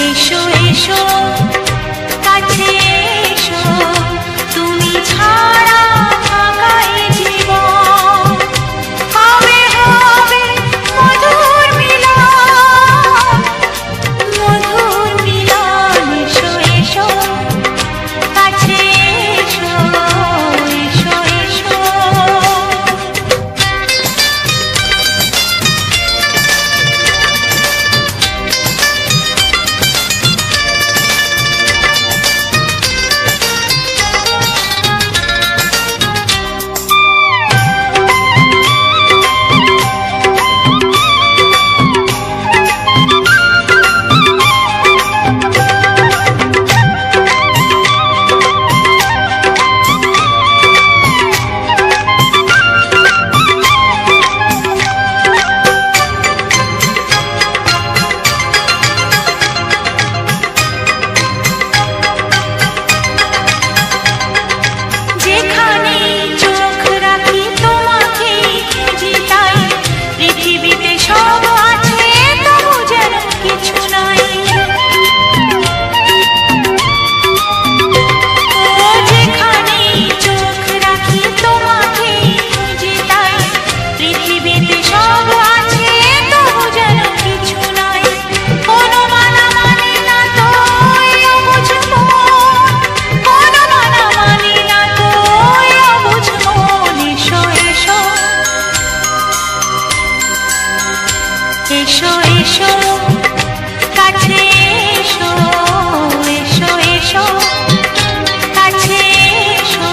এসো এসো কাছে এসো, তুমি ছাড়া ফাঁকা এ জীবন। হবে হবে মধুর মিলন, মধুর মিলন। এসো এসো কাছে এসো, এসো এসো। এসো এসো কাছে এসো, এসো এসো কাছে এসো,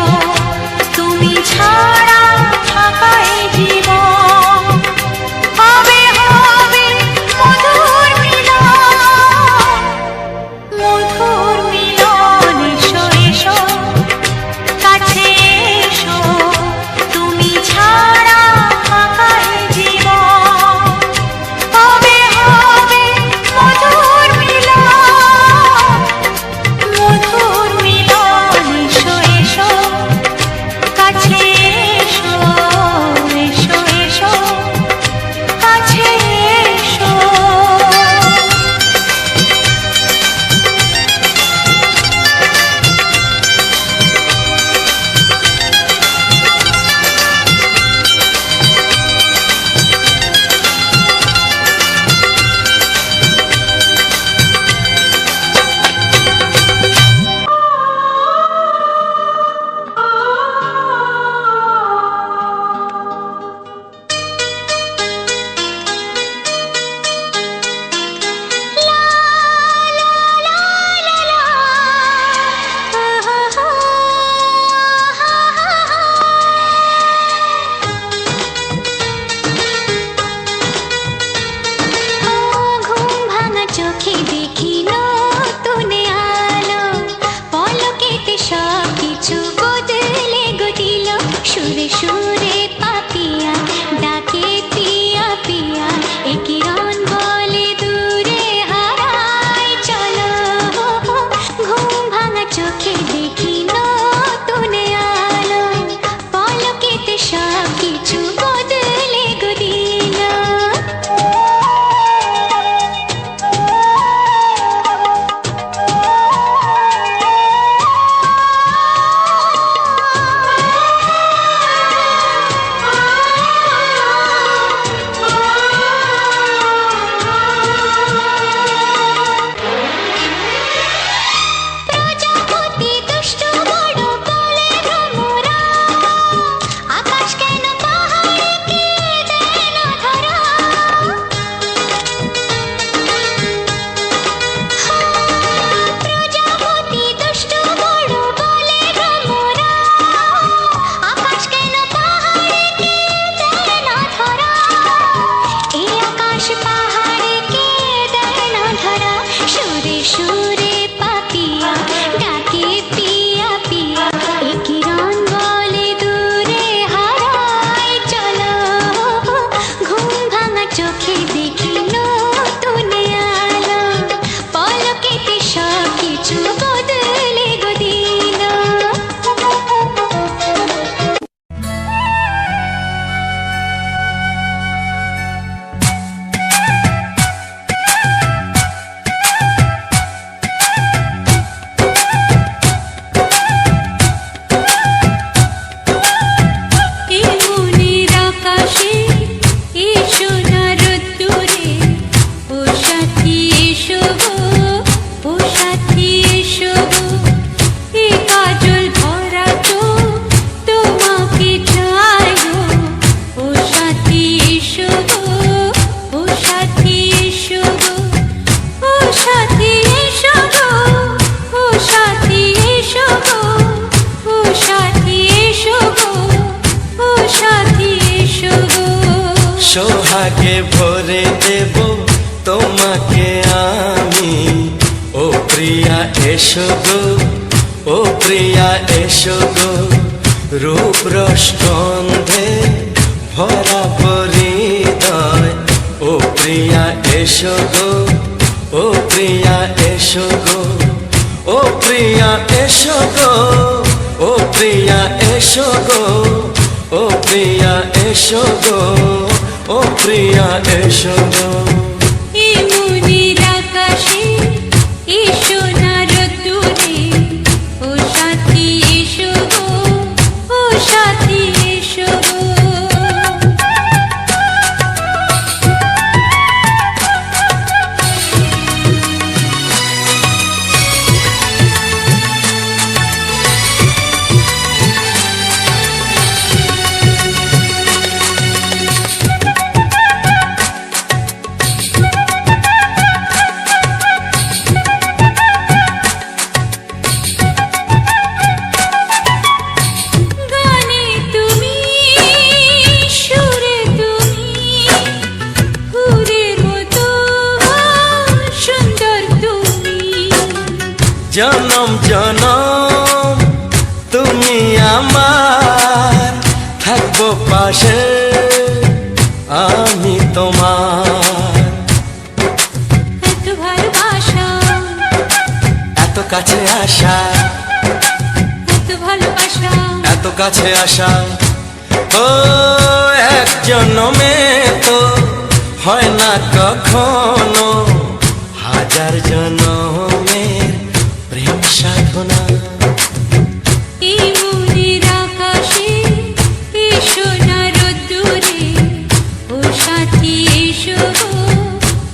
তুমি ছাড়া ফাঁকা এ জীবন। হবে হবে মধুর মিলন, মধুর মিলন। এসো এসো কাছে এসো, তুমি ছাড়া ফাঁকা এ জীবন। হবে হবে মধুর মিলন, মধুর মিলন। এসো এসো কাছে এসো, এসো এসো কাছে এসো। চোখে দেখি নতুন আলো, পলকেতে সব কিছু বদলে গেল। সুরে সুরে পাপিয়া ডাকে পিয়া পিয়া, এ কিরণ বলে দূরে হারাই চলো। ঘুম ভাঙা চোখে দেখি নতুন আলো, পলকেতে সব কিছু বদলে গেল। প্রজাপতি দুষ্ট বড় বলে ভ্রমরা, আকাশ কেন পাহাড়কে দেয় না ধরা। প্রজাপতি দুষ্ট বড় বলে ভ্রমরা, আকাশ কেন পাহাড়কে দেয় না ধরা। এই আকাশ পাহাড়কে দেয় না ধরা। সুরে সুরে পাপিয়া ডাকে পিয়া পিয়া, এ কিরণ বলে দূরে হারাই চলো। ঘুম ভাঙা চোখে দেখি নতুন আলো, পলকেতে সব কিছু বদলে দিল। প্রিয়া এসো গো, ও প্রিয়া এসো গো, রূপ রস গন্ধে ভরা হৃদয়। ও প্রিয়া এসো গো, ও প্রিয়া এসো গো, ও প্রিয়া এসো গো, ও প্রিয়া এসো গো, ও প্রিয়া এসো গো, ও প্রিয়া এসো গো। এই মনের আকাশে এসো না রোদ্দুরে, ও সাথী এসো গো, ও সাথী এসো গো। গানে তুমি, সুরে তুমি, ফুলের মতো সুন্দর তুমি। জনম জনম তুমি আমার, থাকবো পাশে আমি তোমার। এত ভালোবাসা, এত কাছে আসা, এত ভালোবাসা, এত কাছে আসা, ও এক জন্মে তো হয় না কখনো, হাজার জন্মের প্রেম সাধনা। এই মনের আকাশে এসো না রোদ্দুরে, ও সাথী এসো গো,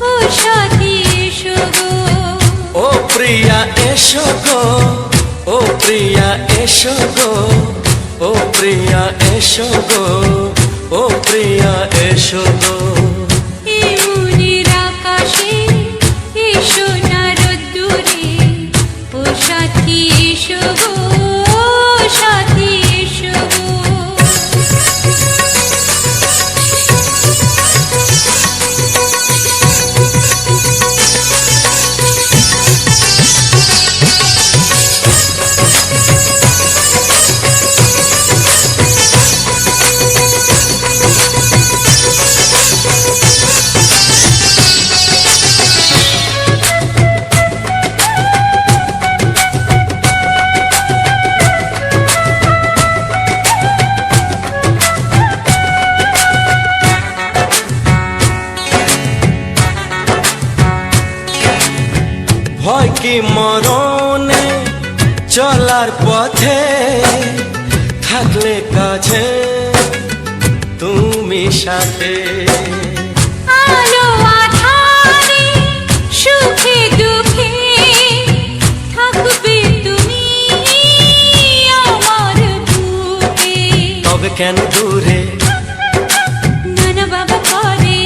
ও সাথী এসো গো। ও প্রিয়া এসো গো, ও প্রিয়া এসো গো, ও প্রিয়া এসো গো, ও প্রিয়া এসো গো। এই মনের আকাশে এসো না রোদ্দুরে, ও সাথী এসো গো, ও সাথী এসো গো। ভয় কি মরণে চলার পথে, থাকলে কাছে তুমি সাথে। আলো আঁধারে, সুখে দুঃখে, থাকবে তুমি আমার বুকে। তবে কেন দূরে, নানা বাবা করে,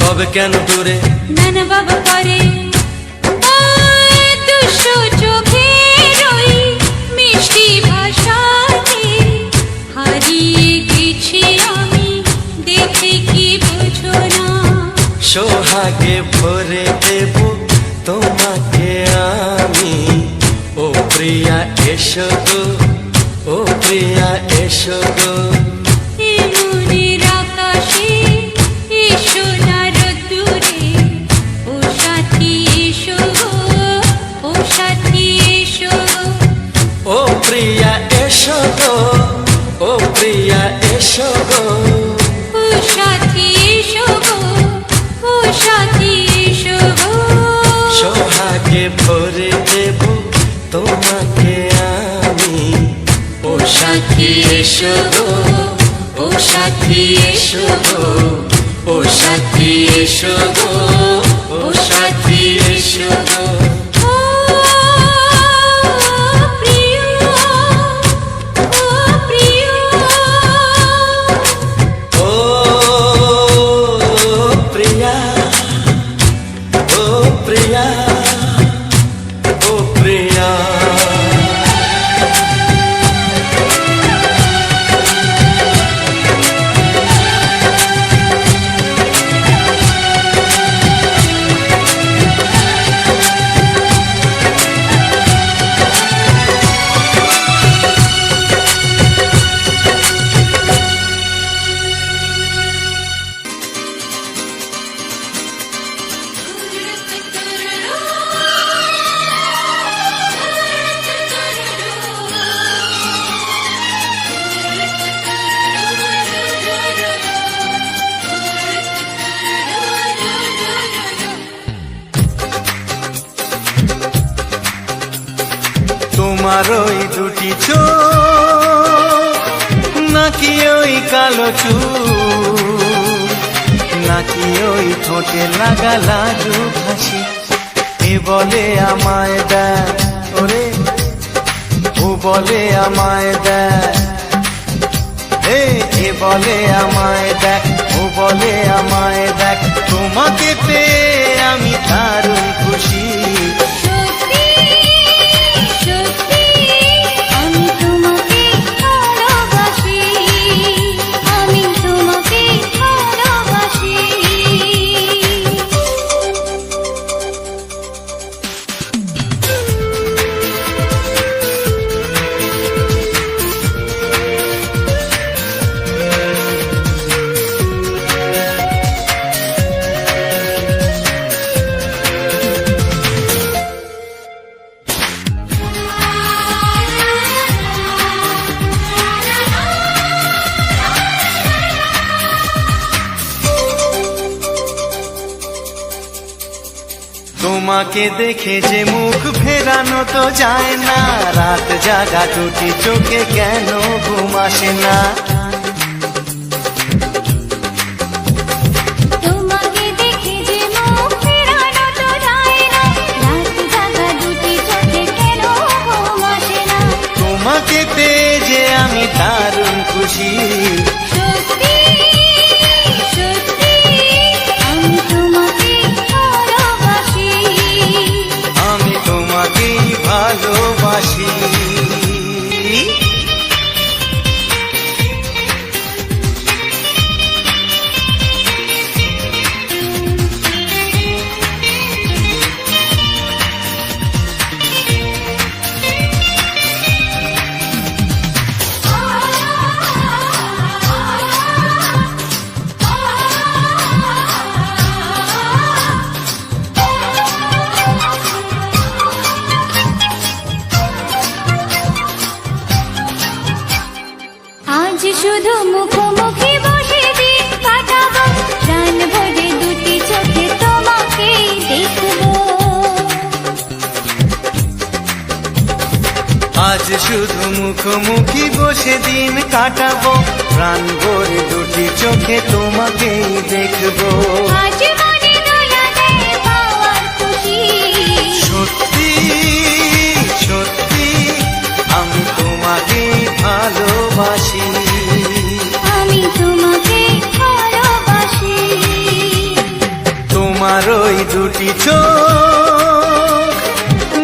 তবে কেন দূরে, নানা বাবা করে। ওই দুশো চোখের ওই মিষ্টি ভাষাতে হারিয়ে গেছি আমি, দেখে কি বোঝো না। সোহাগে ভরে দেব তোমাকে আমি। ও প্রিয়া এসো গো, ও প্রিয়া এসো গো। এই মনের আকাশে এসো না রোদ্দুরে, ও সাথী এসো গো, ও সাথী এসো গো। ও প্রিয়া এসো গো, ও প্রিয়া এসো গো। ও সাথী এসো গো, ও সাথী এসো গো। সোহাগে ভরে দেব তোমাকে আমি। ও সাথী এসো গো, ও সাথী এসো গো, ও সাথী এসো গো, ও সাথী এসো গো। ও প্রিয়, ও প্রিয়, ও প্রিয়া, ও প্রিয়া, ও প্রিয়া। তোমার ওই দুটি চোখ নাকি ওই কালো চুল, নাকি ওই ঠোঁটে লাগা লাজু হাসি, এ বলে আমায় দেয় ওরে, ও বলে আমায় দেয়, এ বলে আমায় দেখ, ও বলে আমায় দেখ, তোমাকে পেয়ে আমি দারুণ খুশি। সত্যি সত্যি আমি তোমাকে ভালোবাসি, আমি তোমাকে ভালোবাসি। তোমাকে দেখে যে মুখ ফেরানো তো যায় না, রাত জাগা দুটি চোখে কেন ঘুম আসে না। তোমাকে দেখে যে মুখ ফেরানো তো যায় না, রাত জাগা দুটি চোখে কেন ঘুম আসে না। তোমাকে পেয়ে যে আমি দারুণ খুশি। সত্যি সত্যি আমি তোমাকে ভালোবাসি, আমি তোমাকেই ভালোবাসি। আজ শুধু মুখোমুখি বসে দিন কাটাবো, প্রাণ ভরে দুটি চোখে তোমাকেই দেখবো। আজ শুধু মুখোমুখি বসে দিন কাটাবো, প্রাণ ভরে দুটি চোখে তোমাকেই দেখবো। আজ মনে দোলা দেয় পাওয়ার খুশি। সত্যি সত্যি আমি তোমাকেই ভালোবাসি। আমি তোমাকে ভালোবাসি। তোমার ওই দুটি চোখ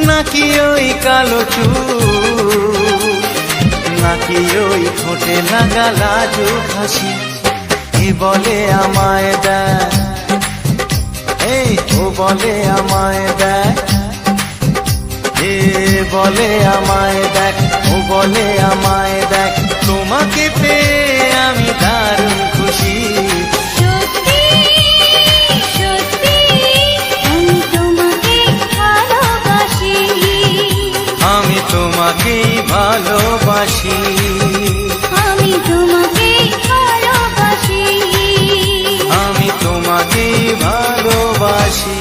নাকি ওই কালো চুল, নাকি ওই ঠোঁটে লাগা লাজু হাসি, এ বলে আমায় দেয়, এই ও বলে আমায় দেয়, এ বলে আমায় দেখ, ও বলে আমায় দেখ, তোমাকে পেয়ে আমি দারুণ খুশি। সত্যি সত্যি আমি তোমাকে ভালোবাসি, আমি তোমাকেই ভালোবাসি। আমি তোমাকে ভালোবাসি, আমি তোমাকেই ভালোবাসি।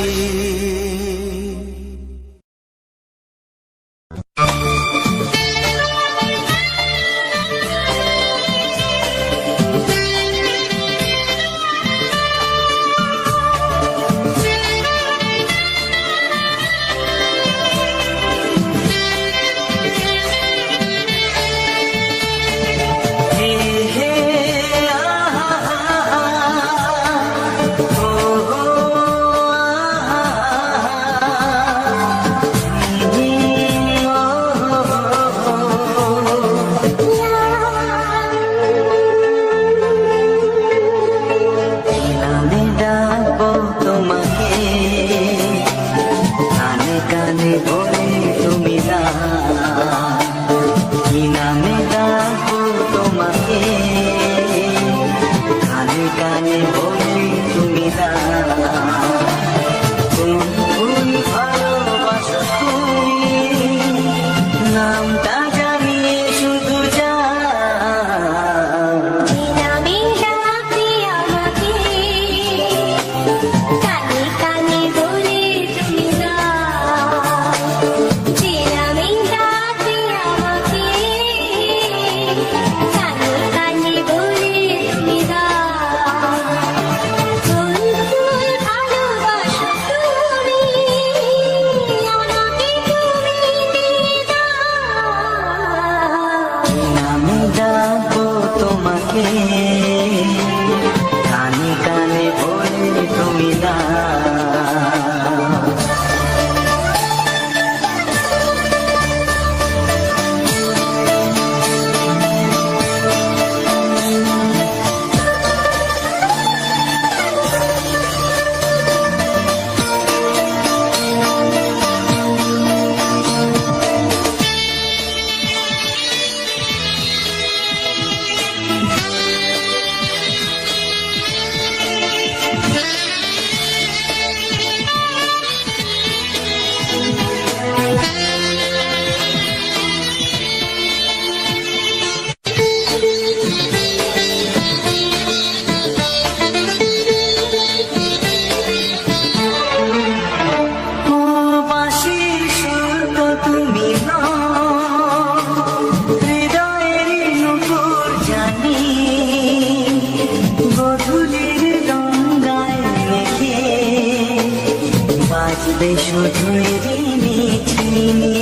শুধুই রিমিঝিমি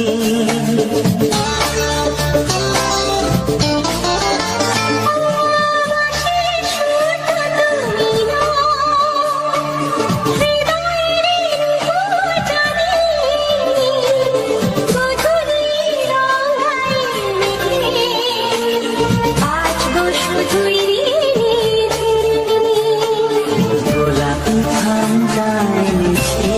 গোলাপি ঠান্ডায় মিশে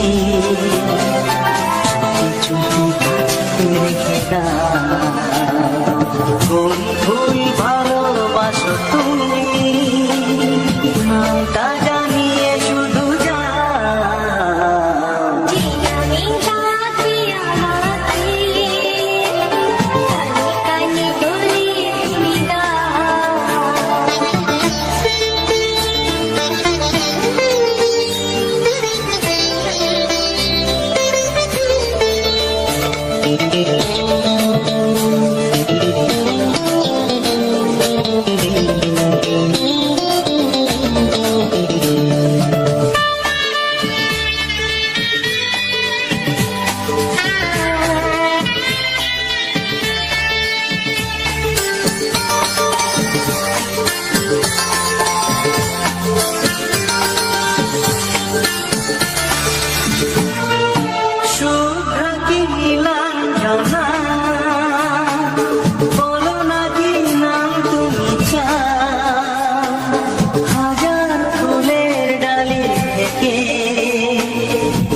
চুপি চুপি রেখে দাও কোন ফুল ভালোবাসো তুমি নামটা জানিয়ে শুধু যাও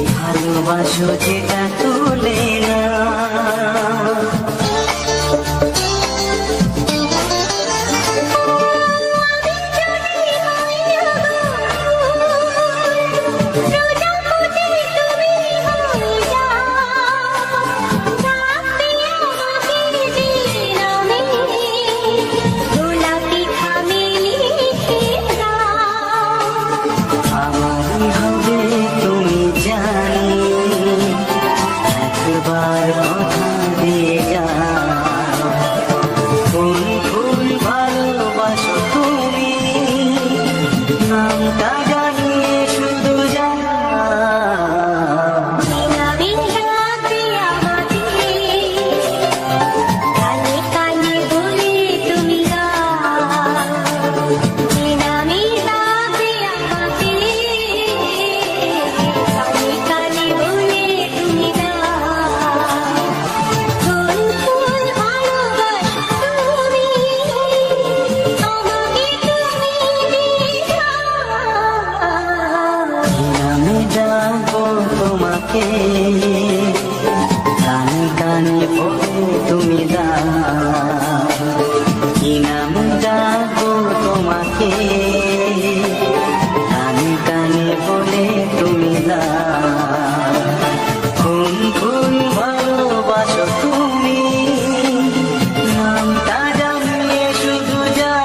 ভালোবাসো যেটা তুলে না আমারই হবে তুমি জানি একবার কথা দিয়ে যাও কোন ফুল ভালোবাসো তুমি নামটা জানিয়ে শুধু যাও আমি যাবো তোমাকে কানে কানে বলে তুমি দাও কি নাম যাবো তোমাকে কানে কানে বলে তুমি দাও কোন ফুল ভালোবাসো তুমি নামটা জানিয়ে শুধু যাও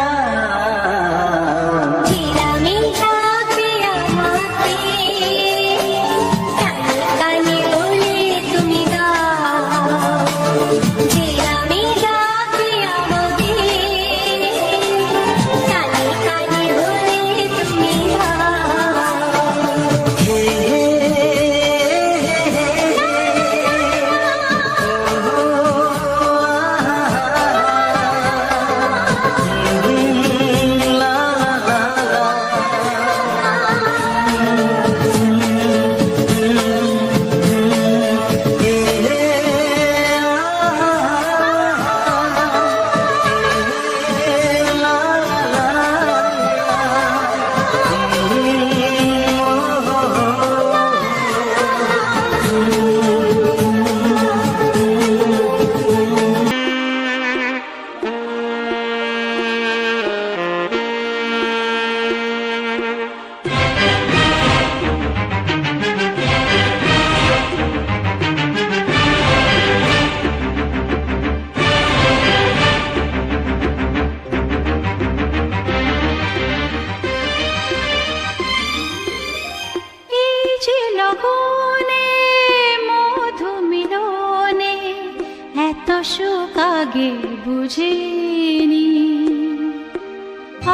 সুখ আগে বুঝিনি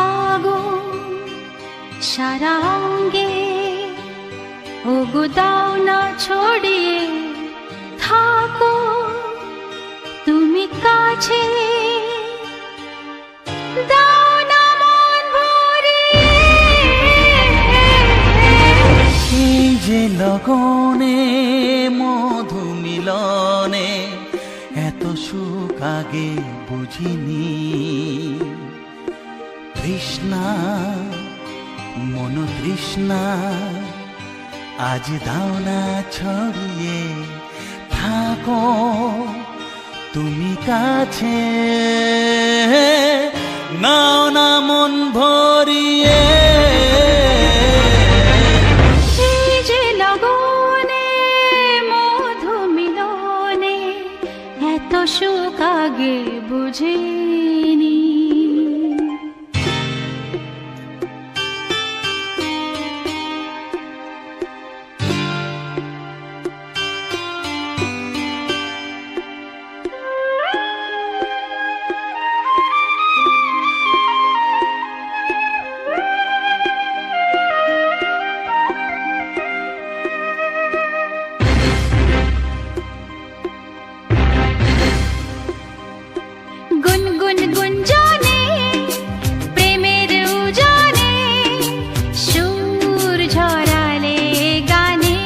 আগুন সারা অঙ্গে ওগো দাও না ছড়িয়ে থাকো তুমি কাছে, দাও না মন ভরিয়ে। এই যে লগনে মধু মিলনে এত সুখ আগে বুঝিনি। তৃষ্ণা মন তৃষ্ণা আজ দাও না ছড়িয়ে থাকো তুমি কাছে, নাও না মন ভরিয়ে। এই যে লগনে মধু মিলনে এত সুখ আগে বুঝিনি। গুনগুন গুঞ্জনে প্রেমের উজানে সুর ঝরালে গানে,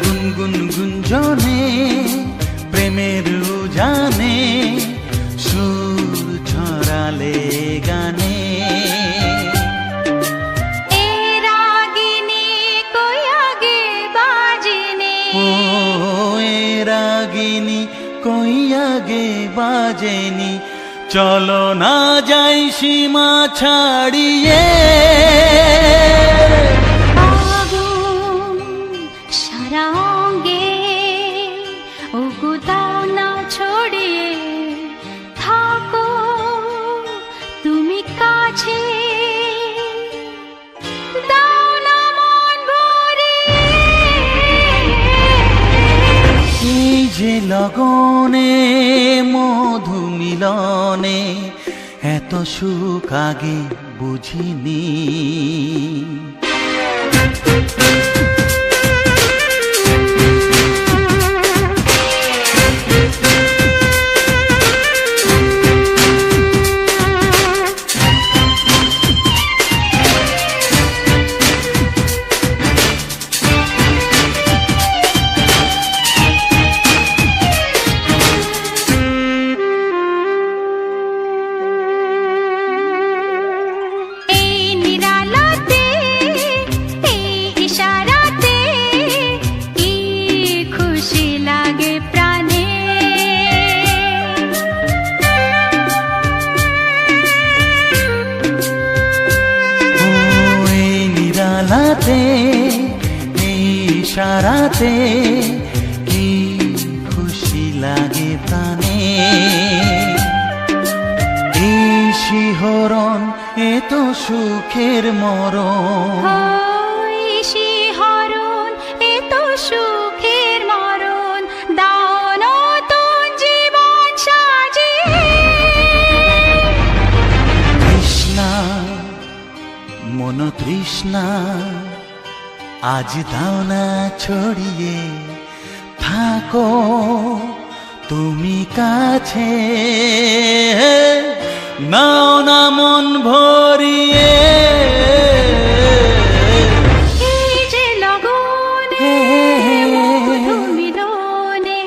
গুনগুন গুঞ্জনে প্রেমের উজানে সুর ছড়ালে গানে। এ রাগিনী কই আগে বাজেনি, ও এ রাগিনী কই আগে বাজেনি, চলো না যাই সীমা ছাড়িয়ে। আগুন সারা অঙ্গে ওগো দাও না ছড়িয়ে থাকো তুমি কাছে, দাও না মন ভরিয়ে। এই যে লগনে মধু মিলনে এত সুখ আগে বুঝিনি। এই নিরালাতে এই ইশারাতে কি খুশি লাগে প্রাণে, ও এই নিরালাতে এই ইশারাতে কি খুশি লাগে প্রাণে। এই শিহরণ এ তো সুখের মরণ, ওই শিহরণ এ তো সুখের মরণ, দাও নতুন জীবন সাজিয়ে। তৃষ্ণা মন তৃষ্ণা আজ দাও না ছড়িয়ে থাকো তুমি কাছে, নাও না মন ভরিয়ে। এই যে লগনে মধু মিলনে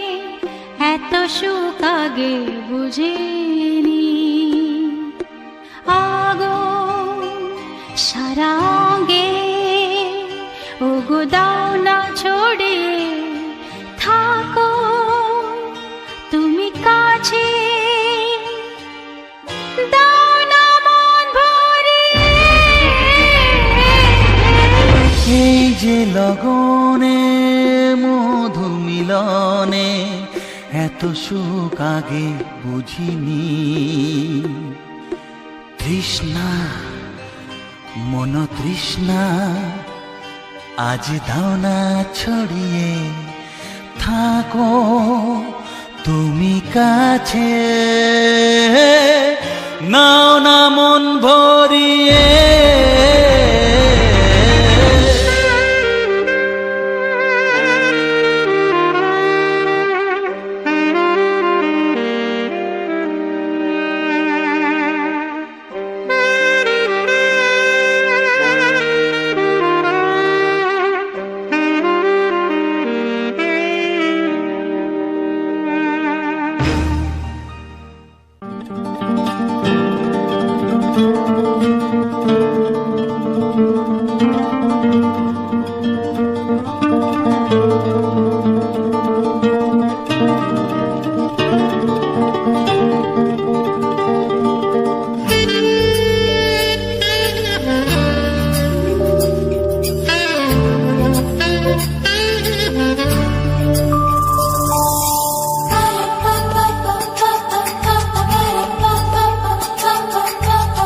এত সুখ আগে বুঝিনি। আগুন সারা অঙ্গে ওগো দাও না ছড়িয়ে থাকো তুমি কাছে, দাও না মন ভরিয়ে। এই যে লগনে মধু মিলনে এত সুখ আগে বুঝিনি। তৃষ্ণা মন তৃষ্ণা আজ দাও না ছড়িয়ে থাকো তুমি কাছে, নাও না মন ভরিয়ে।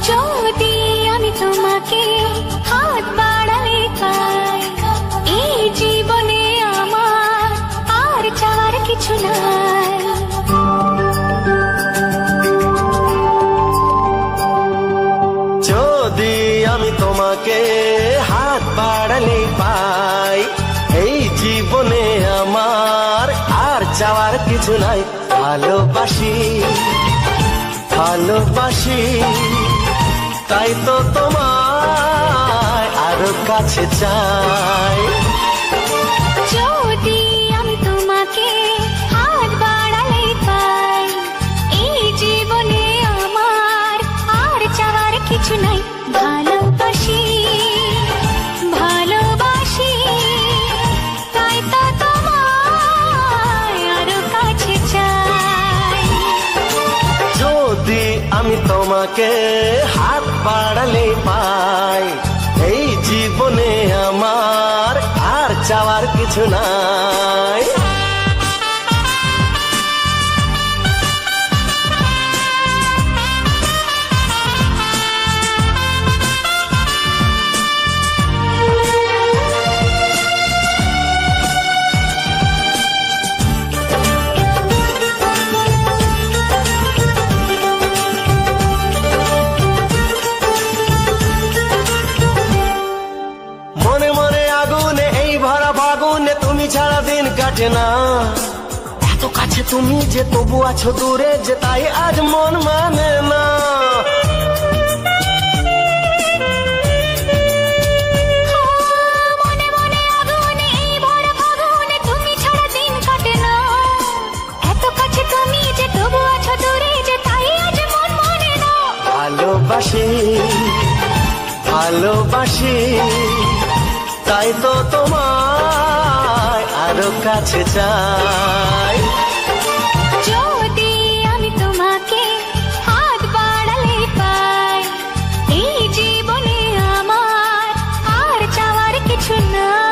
যদি আমি তোমাকে হাত বাড়ালে পাই, এই জীবনে আমার আর চাওয়ার কিছু নাই। যদি আমি তোমাকে হাত বাড়ালে পাই, এই জীবনে আমার আর চাওয়ার কিছু নাই। ভালোবাসি ভালোবাসি তাই তো তোমায় আরো কাছে চাই। যদি আমি তোমাকে হাত বাড়ালে পাই, এই জীবনে আমার আর চাওয়ার কিছু নাই। ভালোবাসি ভালোবাসি তাই তো তোমায় আরো কাছে চাই। যদি আমি তোমাকে হাত বাড়ালে পাই, এই জীবনে আমার আর চাওয়ার কিছু নাই। মনে মনে আগুনে এই ভরা ফাগুনে তুমি ছাড়া দিন কাটে না। এত কাছে তুমি যে তবু আছো দূরে, যে তাই আজ মন মানে না। মনে মনে আগুনে এই ভরা ফাগুনে তুমি ছাড়া দিন কাটে না। এত কাছে তুমি যে তবু আছো দূরে, যে তাই আজ মন মানে না। ভালোবাসি ভালোবাসি তাই তো তোমায় আরো কাছে চাই। যদি আমি তোমাকে হাত বাড়ালে পাই, এই জীবনে আমার আর চাওয়ার কিছু নাই।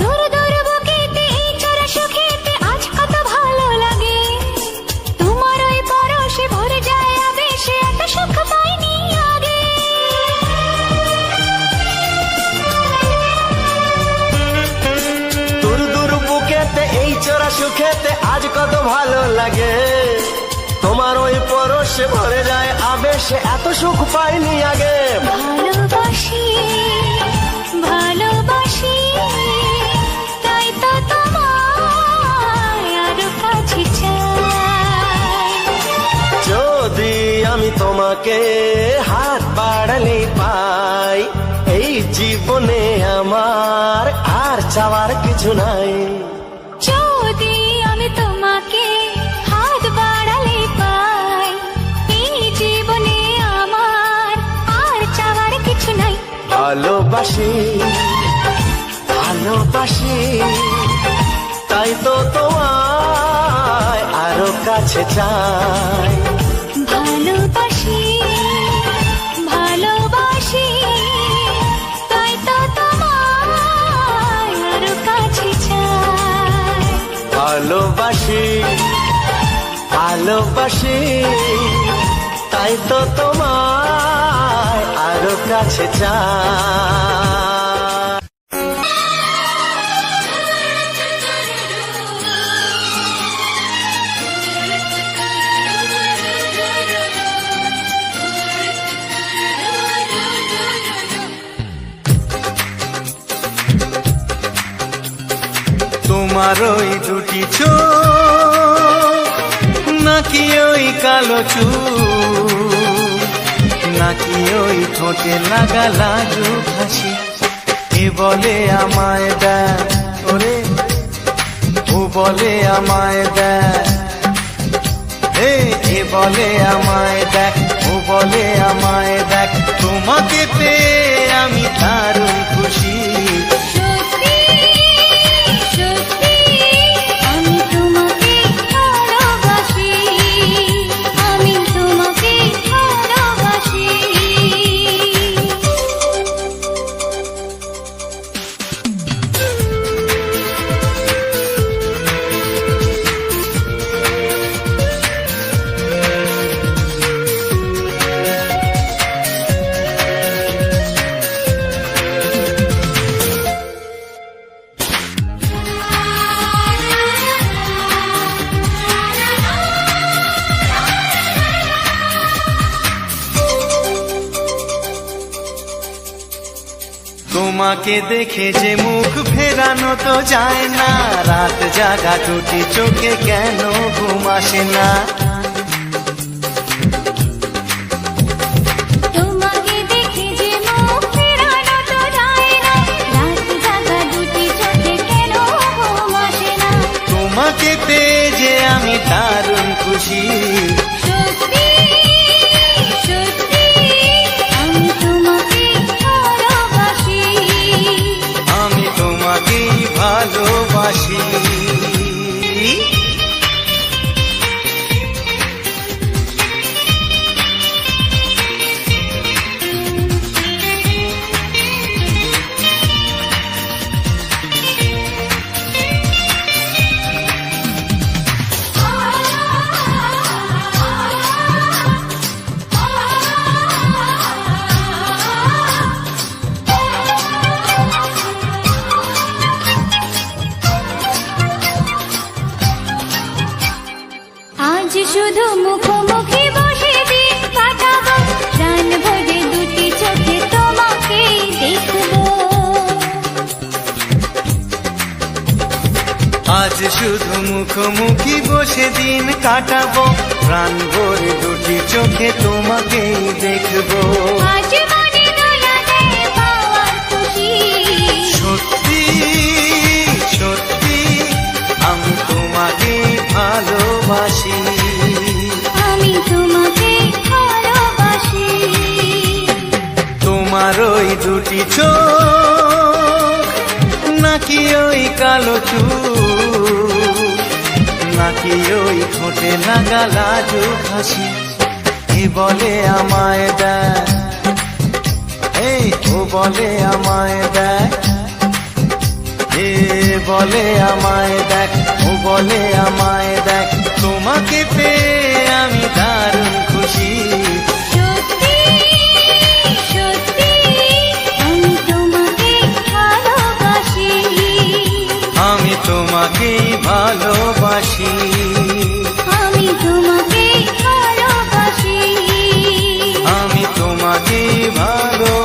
দূর দূর বুকেতে এই চোরা সুখেতে আজ কত ভালো লাগে। তোমার ওই পরশে ভরে যায় আবেশে, এত সুখ পাইনি আগে। দূর দূর বুকেতে এই চোরা সুখেতে আজ কত ভালো লাগে। তোমার ওই পরশে ভরে যায় আবেশে, এত সুখ পাইনি আগে। ভালোবাসি ভালোবাসি তাই তো তোমায় আরো কাছে চাই। যদি আমি তোমাকে হাত বাড়ালে পাই, এই জীবনে আমার আর চাওয়ার কিছু নাই। যদি আমি তোমাকে হাত বাড়ালে পাই, এই জীবনে আমার আর চাওয়ার কিছু নাই। ভালোবাসি ভালোবাসি তাই তো তোমায় আরো কাছে চাই। ভালোবাসি ভালোবাসি তাই তো তোমায় আরো কাছে চাই। ভালোবাসি ভালোবাসি তাই তো তোমায় আরো কাছে চাই। তোমার ওই দুটি চোখ নাকি ওই কালো চুল নাকি ওই ঠোঁটে লাগা লাজুক হাসি এ বলে আমায় দেয় ওরে ও বলে আমায় দেয় এ বলে আমায় দেখ ও বলে আমায় দেখ তোমাকে পেয়ে আমি দারুণ খুশি। সত্যি সত্যি আমি তোমাকে ভালোবাসি, আমি তোমাকে ভালোবাসি। তোমাকে দেখে যে মুখ ফেরানো তো যায় না, রাত জাগা টুটি চোখে কেন ঘুম আসে না। তোমাকে দেখে যে মুখ ফেরানো তো যায় না, রাত জাগা দুটি চোখে কেন ঘুম আসে না। তোমাকে পেয়ে যে আমি দারুণ খুশি। সত্যি সত্যি আমি তোমাকে ভালোবাসি, আমি তোমাকেই ভালোবাসি। আজ শুধু মুখোমুখি বসে দিন কাটাবো, প্রাণ ভরে দুটি চোখে তোমাকে দেখবো। আজ শুধু মুখোমুখি বসে দিন কাটাবো, প্রাণ ভরে দুটি চোখে তোমাকেই দেখবো। আজ মনে দোলা দেয় পাওয়ার খুশি। সত্যি সত্যি আমি তোমাকেই ভালোবাসি। আমি তোমাকে ভালোবাসি। তোমার ওই দুটি চোখ নাকি ওই কালো চুল নাকি ওই ঠোঁটে লাগা লাজুক হাসি এ বলে আমায় দেয় ও বলে আমায় দেয় এ বলে আমায় দেখ ও বলে আমায় দেখ তোমাকে পেয়ে আমি দারুণ খুশি। সত্যি সত্যি আমি তোমাকে ভালোবাসি, আমি তোমাকেই ভালোবাসি। আমি তোমাকে ভালোবাসি, আমি তোমাকেই ভালোবাসি।